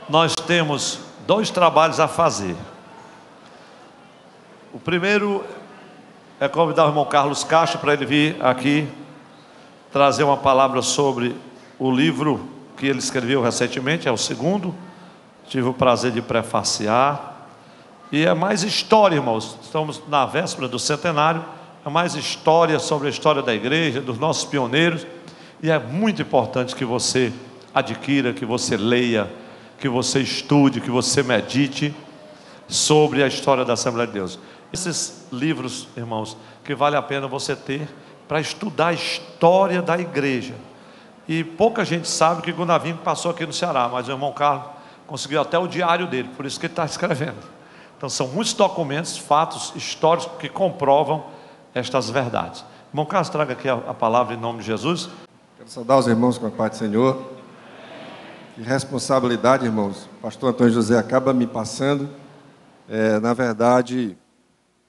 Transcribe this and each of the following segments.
nós temos dois trabalhos a fazer. O primeiro é convidar o irmão Carlos Castro para ele vir aqui trazer uma palavra sobre o livro que ele escreveu recentemente. É o segundo, tive o prazer de prefaciar. E é mais história, irmãos. Estamos na véspera do centenário. É mais história sobre a história da igreja, dos nossos pioneiros. E é muito importante que você adquira, que você leia, que você estude, que você medite sobre a história da Assembleia de Deus. Esses livros, irmãos, que vale a pena você ter para estudar a história da igreja. E pouca gente sabe que Gunnar Wingre passou aqui no Ceará, mas o irmão Carlos conseguiu até o diário dele, por isso que ele está escrevendo. Então são muitos documentos, fatos históricos que comprovam estas verdades. Irmão Carlos, traga aqui a palavra em nome de Jesus. Quero saudar os irmãos com a paz do Senhor. Que responsabilidade, irmãos. O pastor Antônio José acaba me passando. Na verdade,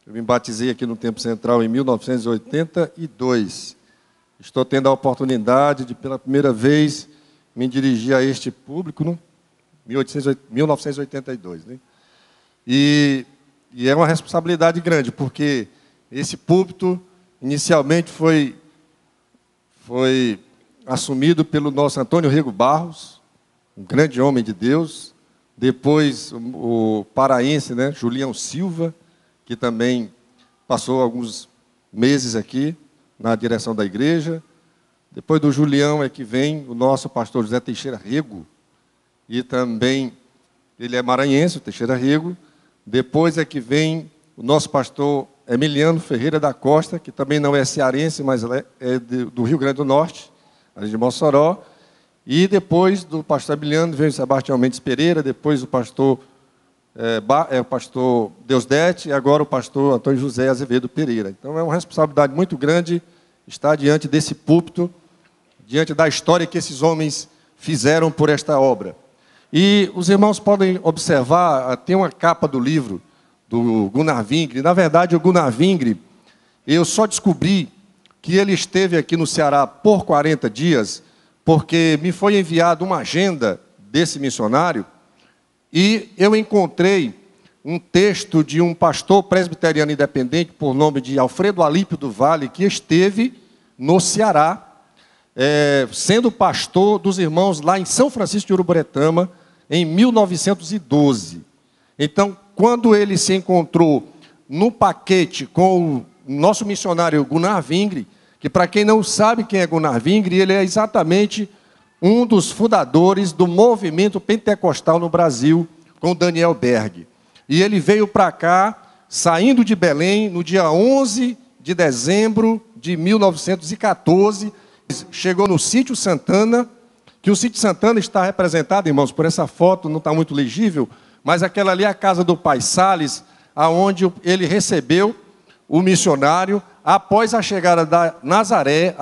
eu me batizei aqui no Tempo Central em 1982. Estou tendo a oportunidade de, pela primeira vez, me dirigir a este público, no 1982. Né? E é uma responsabilidade grande, porque esse púlpito, inicialmente, foi assumido pelo nosso Antônio Rego Barros, um grande homem de Deus. Depois, o paraense, né, Julião Silva, que também passou alguns meses aqui na direção da igreja. Depois do Julião é que vem o nosso pastor José Teixeira Rego, e também ele é maranhense, o Teixeira Rego. Depois é que vem o nosso pastor Emiliano Ferreira da Costa, que também não é cearense, mas é do Rio Grande do Norte, ali de Mossoró. E depois do pastor Emiliano veio o Sebastião Mendes Pereira, depois o pastor Deusdete, e agora o pastor Antônio José Azevedo Pereira. Então é uma responsabilidade muito grande estar diante desse púlpito, diante da história que esses homens fizeram por esta obra. E os irmãos podem observar, tem uma capa do livro do Gunnar Wingre. Na verdade, o Gunnar Wingre, eu só descobri que ele esteve aqui no Ceará por 40 dias, porque me foi enviada uma agenda desse missionário, e eu encontrei um texto de um pastor presbiteriano independente, por nome de Alfredo Alípio do Vale, que esteve no Ceará, sendo pastor dos irmãos lá em São Francisco de Uruburetama, em 1912. Então, quando ele se encontrou no paquete com o nosso missionário Gunnar Wingre, que, para quem não sabe quem é Gunnar Wingre, ele é exatamente um dos fundadores do movimento pentecostal no Brasil, com Daniel Berg. E ele veio para cá, saindo de Belém, no dia 11 de dezembro de 1914, chegou no Sítio Santana, que o Sítio Santana está representado, irmãos, por essa foto, não está muito legível, mas aquela ali é a casa do pai Salles, aonde ele recebeu o missionário após a chegada da Nazaré,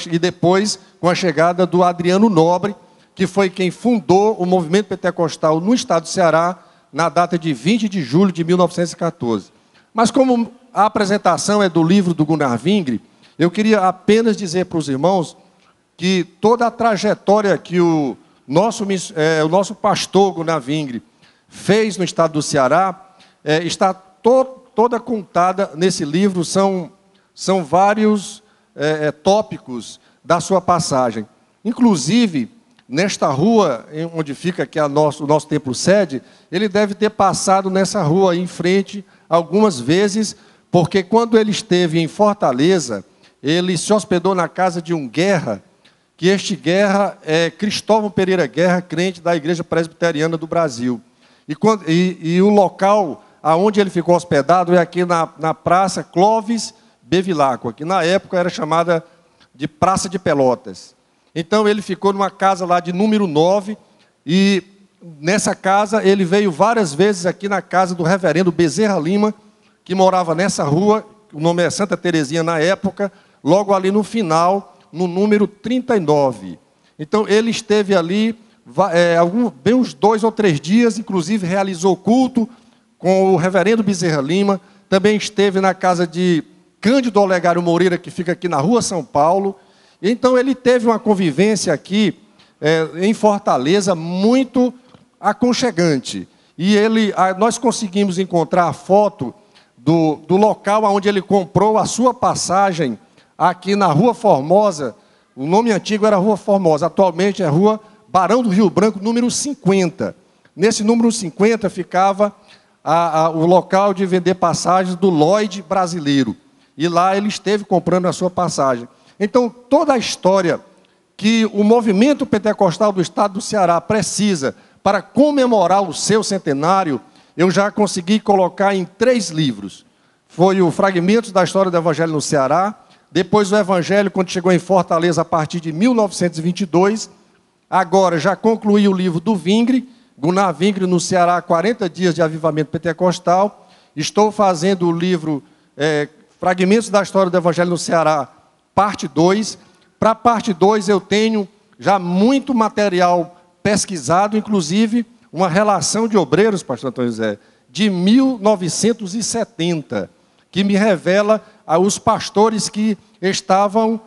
e depois com a chegada do Adriano Nobre, que foi quem fundou o movimento pentecostal no estado do Ceará, na data de 20 de julho de 1914. Mas como a apresentação é do livro do Gunnar Wingre, eu queria apenas dizer para os irmãos que toda a trajetória que o nosso pastor Gunnar Wingre fez no estado do Ceará está toda contada nesse livro. São vários tópicos da sua passagem. Inclusive, nesta rua, onde fica aqui o nosso templo sede, ele deve ter passado nessa rua aí em frente algumas vezes, porque quando ele esteve em Fortaleza, ele se hospedou na casa de um Guerra, que este Guerra é Cristóvão Pereira Guerra, crente da Igreja Presbiteriana do Brasil. E o local aonde ele ficou hospedado é aqui na Praça Clóvis Bevilacqua, que na época era chamada de Praça de Pelotas. Então ele ficou numa casa lá de número 9, e nessa casa ele veio várias vezes aqui na casa do reverendo Bezerra Lima, que morava nessa rua, o nome é Santa Terezinha na época, logo ali no final, no número 39. Então ele esteve ali bem uns 2 ou 3 dias, inclusive realizou culto com o reverendo Bezerra Lima, também esteve na casa de Cândido Olegário Moreira, que fica aqui na Rua São Paulo. Então ele teve uma convivência aqui em Fortaleza muito aconchegante. E nós conseguimos encontrar a foto do local onde ele comprou a sua passagem, aqui na Rua Formosa. O nome antigo era Rua Formosa, atualmente é Rua Barão do Rio Branco, número 50. Nesse número 50 ficava o local de vender passagens do Lloyd brasileiro. E lá ele esteve comprando a sua passagem. Então, toda a história que o movimento pentecostal do estado do Ceará precisa para comemorar o seu centenário, eu já consegui colocar em 3 livros. Foi o Fragmentos da História do Evangelho no Ceará, depois o Evangelho, quando chegou em Fortaleza, a partir de 1922. Agora, já concluí o livro do Vingre, Gunnar Vingre no Ceará, 40 dias de avivamento pentecostal. Estou fazendo o livro Fragmentos da História do Evangelho no Ceará, parte 2. Para a parte 2 eu tenho já muito material pesquisado, inclusive uma relação de obreiros, pastor Antônio José, de 1970, que me revela os pastores que estavam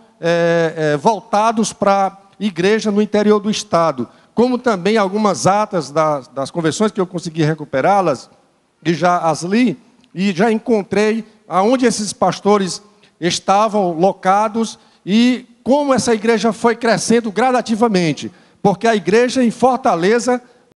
voltados para a igreja no interior do estado, como também algumas atas das convenções que eu consegui recuperá-las, e já as li, e já encontrei aonde esses pastores estavam locados e como essa igreja foi crescendo gradativamente, porque a igreja em Fortaleza